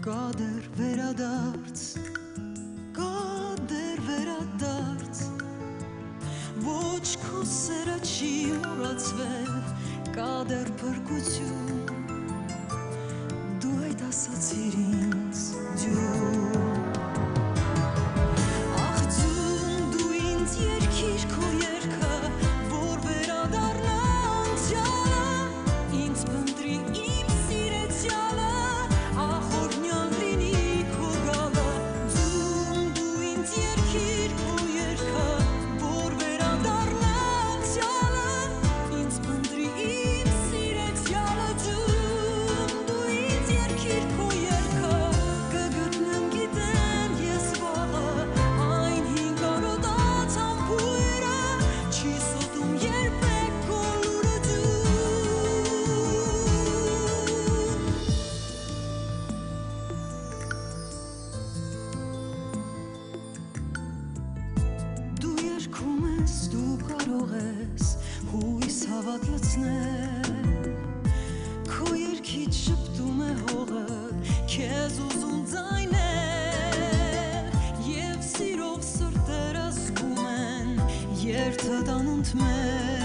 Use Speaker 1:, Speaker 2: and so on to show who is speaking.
Speaker 1: Կադեր վերադարձ, կադեր վերադարձ, ոչ քո սերը չի մոռացվել, կադեր փրկություն, դու այդ ասացիր ինձ ջում, ախ ջում դու ինձ երկիր քո երգը, որ վերադառնա անցյալը, ինձ փնտրի իմ սիրեցյալը, Դու կարող ես հույս հավատ լցնել, քո երգից շպտում է հողը, քեզ ուզում ձայնել, և սիրով սրտերը զգում են երթը տան ընդմել